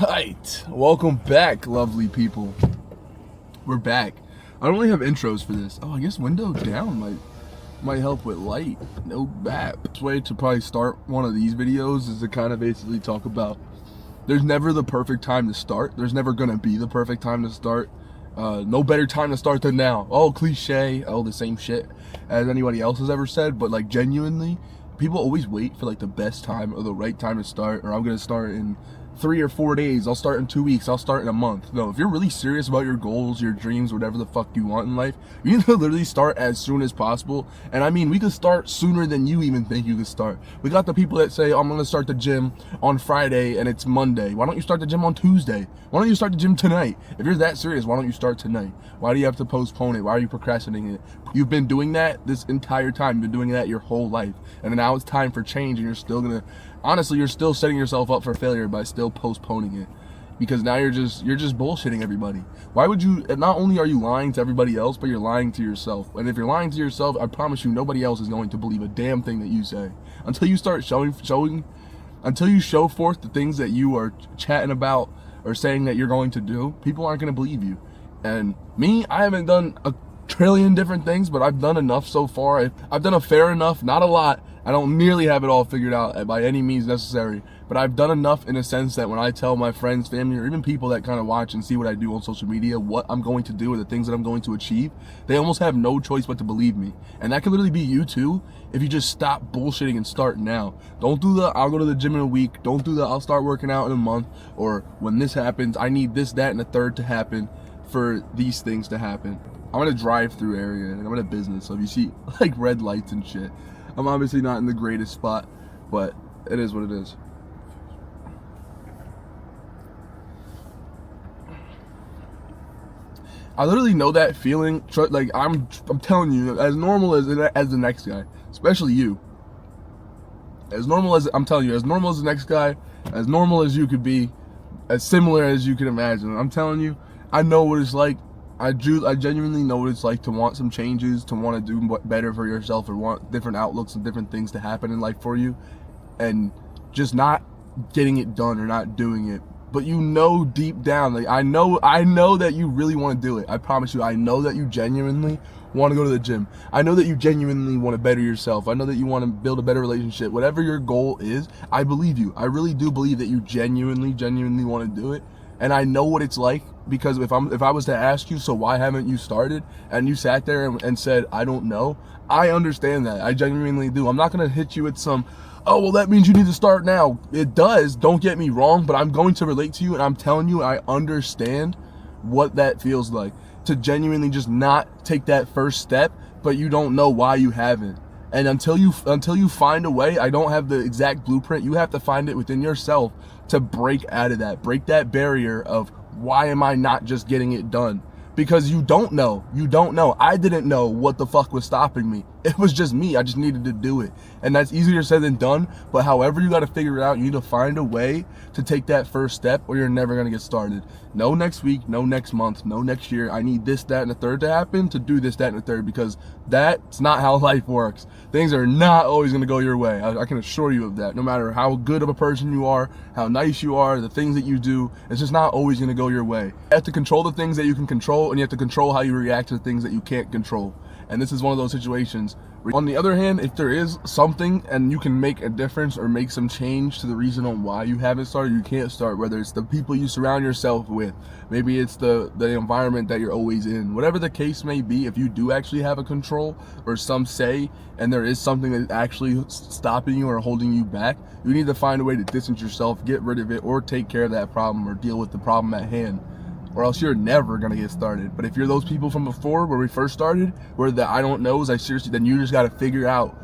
Right, welcome back, lovely people. We're back. I don't really have intros for this. Oh, I guess window down might help with light. No bap. Best way to probably start one of these videos is to kind of basically talk about there's never the perfect time to start. There's never gonna be the perfect time to start. No better time to start than now. Oh, cliche. Oh, the same shit as anybody else has ever said. But like genuinely, people always wait for like the best time or the right time to start. Or I'm gonna start in 3 or 4 days. I'll start in 2 weeks. I'll start in a month. No, if you're really serious about your goals, your dreams, whatever the fuck you want in life, you need to literally start as soon as possible. And I mean, we could start sooner than you even think you could start. We got the people that say, I'm gonna start the gym on Friday and it's Monday. Why don't you start the gym on Tuesday? Why don't you start the gym tonight? If you're that serious, why don't you start tonight? Why do you have to postpone it? Why are you procrastinating it? You've been doing that this entire time. You've been doing that your whole life. And now it's time for change, and you're still gonna, honestly, you're still setting yourself up for failure by still postponing it. Because now you're just bullshitting everybody. Why would you, not only are you lying to everybody else, but you're lying to yourself. And if you're lying to yourself, I promise you nobody else is going to believe a damn thing that you say. Until you start until you show forth the things that you are chatting about or saying that you're going to do, people aren't going to believe you. And me, I haven't done a trillion different things, but I've done enough so far. I've done a fair enough, not a lot. I don't nearly have it all figured out by any means necessary, but I've done enough in a sense that when I tell my friends, family, or even people that kind of watch and see what I do on social media, what I'm going to do or the things that I'm going to achieve, they almost have no choice but to believe me. And that could literally be you too if you just stop bullshitting and start now. Don't do the I'll go to the gym in a week. Don't do the I'll start working out in a month, or when this happens, I need this, that, and the third to happen for these things to happen. I'm in a drive-through area and I'm in a business, so if you see like red lights and shit, I'm obviously not in the greatest spot, but it is what it is. I literally know that feeling. Like I'm telling you, as normal as the next guy, especially you. As normal as I'm telling you, as normal as the next guy, as normal as you could be, as similar as you can imagine. I'm telling you, I know what it's like. I genuinely know what it's like to want some changes, to want to do better for yourself, or want different outlooks and different things to happen in life for you, and just not getting it done or not doing it. But you know deep down, like I know that you really want to do it. I promise you, I know that you genuinely want to go to the gym. I know that you genuinely want to better yourself. I know that you want to build a better relationship. Whatever your goal is, I believe you. I really do believe that you genuinely want to do it. And I know what it's like, because if I was to ask you, so why haven't you started? And you sat there and said, I don't know. I understand that. I genuinely do. I'm not going to hit you with some, oh, well, that means you need to start now. It does. Don't get me wrong, but I'm going to relate to you, and I'm telling you, I understand what that feels like to genuinely just not take that first step, but you don't know why you haven't. And until you find a way, I don't have the exact blueprint. You have to find it within yourself to break out of that, break that barrier of why am I not just getting it done? Because you don't know. I didn't know what the fuck was stopping me. It was just me. I just needed to do it. And that's easier said than done. But however you got to figure it out, you need to find a way to take that first step, or you're never going to get started. No next week, no next month, no next year. I need this, that, and the third to happen to do this, that, and the third, because that's not how life works. Things are not always going to go your way. I can assure you of that. No matter how good of a person you are, how nice you are, the things that you do, it's just not always going to go your way. You have to control the things that you can control, and you have to control how you react to the things that you can't control. And this is one of those situations. On the other hand, if there is something and you can make a difference or make some change to the reason on why you haven't started, you can't start, whether it's the people you surround yourself with, maybe it's the environment that you're always in, whatever the case may be. If you do actually have a control or some say, and there is something that's actually stopping you or holding you back, you need to find a way to distance yourself, get rid of it, or take care of that problem or deal with the problem at hand, or else you're never gonna get started. But if you're those people from before, where we first started, where the I don't knows, then you just gotta figure out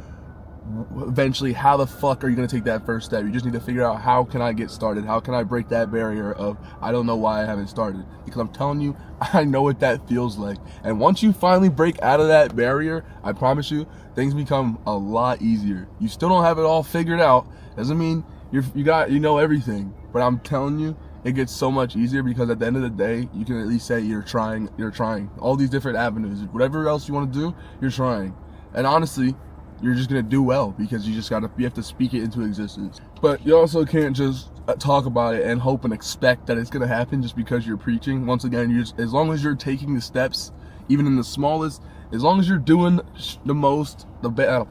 eventually how the fuck are you gonna take that first step. You just need to figure out, how can I get started? How can I break that barrier of I don't know why I haven't started? Because I'm telling you, I know what that feels like. And once you finally break out of that barrier, I promise you, things become a lot easier. You still don't have it all figured out. Doesn't mean you know everything. But I'm telling you, it gets so much easier, because at the end of the day, you can at least say you're trying all these different avenues. Whatever else you want to do, you're trying. And honestly, you're just gonna do well because you have to speak it into existence. But you also can't just talk about it and hope and expect that it's gonna happen just because you're preaching. Once again, as long as you're taking the steps, even in the smallest, as long as you're doing the most, the better.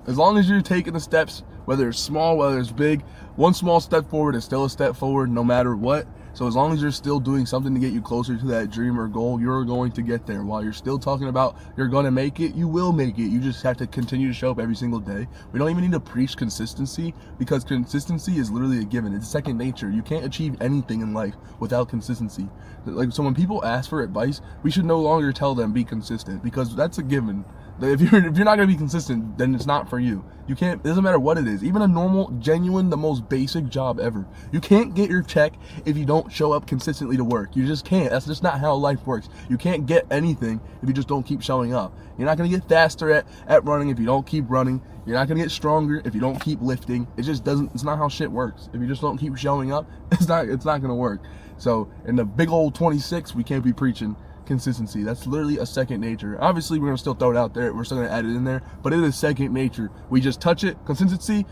As long as you're taking the steps, whether it's small, whether it's big, one small step forward is still a step forward no matter what. So as long as you're still doing something to get you closer to that dream or goal, you're going to get there. While you're still talking about you're going to make it, you will make it. You just have to continue to show up every single day. We don't even need to preach consistency, because consistency is literally a given. It's second nature. You can't achieve anything in life without consistency. Like, so when people ask for advice, we should no longer tell them be consistent, because that's a given. If you're not going to be consistent, then it's not for you. You can't, it doesn't matter what it is. Even a normal, genuine, the most basic job ever. You can't get your check if you don't show up consistently to work. You just can't. That's just not how life works. You can't get anything if you just don't keep showing up. You're not going to get faster at running if you don't keep running. You're not going to get stronger if you don't keep lifting. It just doesn't, it's not how shit works. If you just don't keep showing up, it's not going to work. So in the big old 26, we can't be preaching consistency. That's literally a second nature. Obviously, we're gonna still throw it out there. We're still gonna add it in there, but it is second nature. We just touch it. Consistency.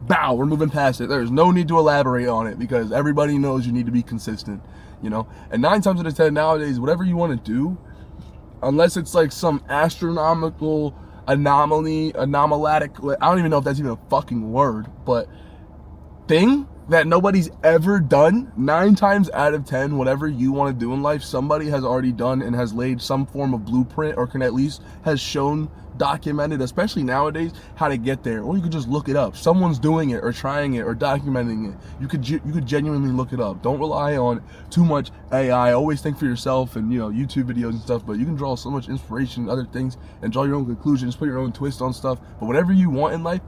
Bow. We're moving past it. There's no need to elaborate on it because everybody knows you need to be consistent. You know. And 9 times out of 10 nowadays, whatever you want to do, unless it's like some astronomical anomalatic. I don't even know if that's even a fucking word, but thing that nobody's ever done, 9 times out of 10, whatever you want to do in life, somebody has already done and has laid some form of blueprint, or can at least has shown, documented, especially nowadays, how to get there. Or you could just look it up. Someone's doing it or trying it or documenting it. You could genuinely look it up. Don't rely on too much AI. Always think for yourself and, you know, YouTube videos and stuff, but you can draw so much inspiration, other things, and draw your own conclusions, put your own twist on stuff. But whatever you want in life,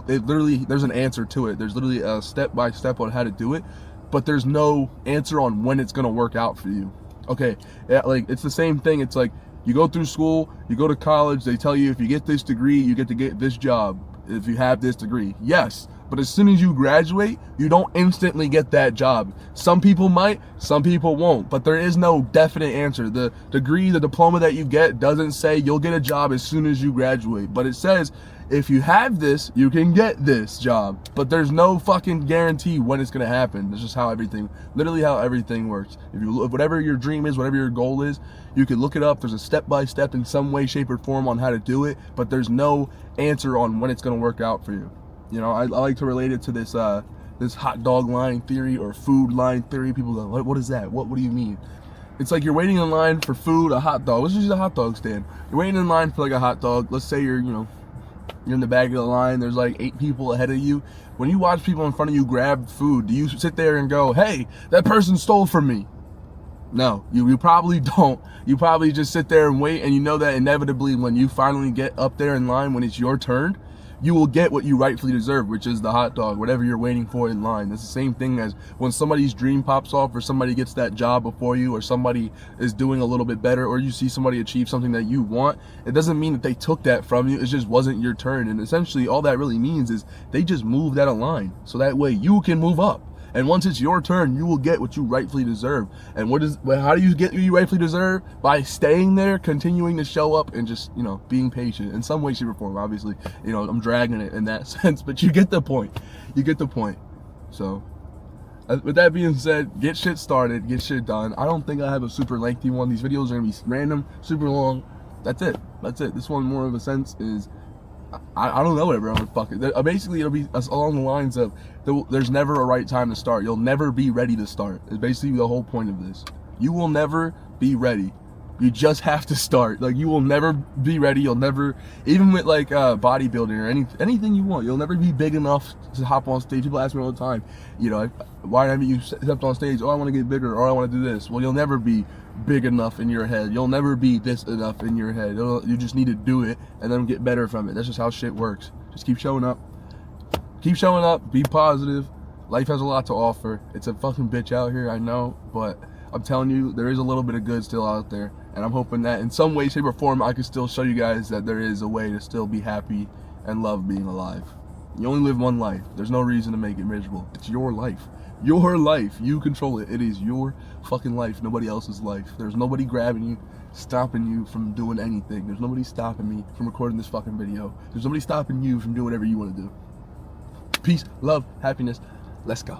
there's an answer to it. There's literally a step-by-step on how to do it, but there's no answer on when it's gonna work out for you. Okay, yeah, like, it's the same thing. It's like, you go through school, you go to college, they tell you if you get this degree, you get to get this job if you have this degree. Yes, but as soon as you graduate, you don't instantly get that job. Some people might, some people won't, but there is no definite answer. The degree, the diploma that you get doesn't say you'll get a job as soon as you graduate, but it says if you have this, you can get this job. But there's no fucking guarantee when it's gonna happen. That's just literally how everything works. If whatever your dream is, whatever your goal is, you can look it up. There's a step-by-step in some way, shape, or form on how to do it, but there's no answer on when it's gonna work out for you. You know, I like to relate it to this hot dog line theory or food line theory. People go, what is that? What do you mean? It's like you're waiting in line for food, a hot dog. Let's just use a hot dog stand. You're waiting in line for like a hot dog. Let's say you're in the back of the line, there's like 8 people ahead of you. When you watch people in front of you grab food, do you sit there and go, hey, that person stole from me? No, you probably don't. You probably just sit there and wait, and you know that inevitably when you finally get up there in line, when it's your turn, you will get what you rightfully deserve, which is the hot dog, whatever you're waiting for in line. It's the same thing as when somebody's dream pops off, or somebody gets that job before you, or somebody is doing a little bit better, or you see somebody achieve something that you want. It doesn't mean that they took that from you. It just wasn't your turn. And essentially all that really means is they just moved that line so that way you can move up. And once it's your turn, you will get what you rightfully deserve. And how do you get what you rightfully deserve? By staying there, continuing to show up, and just, being patient in some way, shape, or form. Obviously, I'm dragging it in that sense, but you get the point. You get the point. So, with that being said, get shit started, get shit done. I don't think I have a super lengthy one. These videos are gonna be random, super long. That's it. This one, more of a sense, is I don't know whatever I'm gonna fuck it. Basically, it'll be along the lines of there's never a right time to start. You'll never be ready to start. It's basically the whole point of this. You will never be ready. You just have to start. Like, you will never be ready. You'll never, even with like bodybuilding or anything you want, you'll never be big enough to hop on stage. People ask me all the time, why haven't you stepped on stage? Oh, I want to get bigger, or I want to do this. Well, you'll never be big enough in your head. You'll never be this enough in your head. You just need to do it and then get better from it. That's just how shit works. Just keep showing up. Keep showing up. Be positive. Life has a lot to offer. It's a fucking bitch out here, I know, but I'm telling you, there is a little bit of good still out there, and I'm hoping that in some way, shape, or form, I can still show you guys that there is a way to still be happy and love being alive. You only live one life. There's no reason to make it miserable. It's your life. Your life. You control it. It is your fucking life. Nobody else's life. There's nobody grabbing you, stopping you from doing anything. There's nobody stopping me from recording this fucking video. There's nobody stopping you from doing whatever you want to do. Peace, love, happiness. Let's go.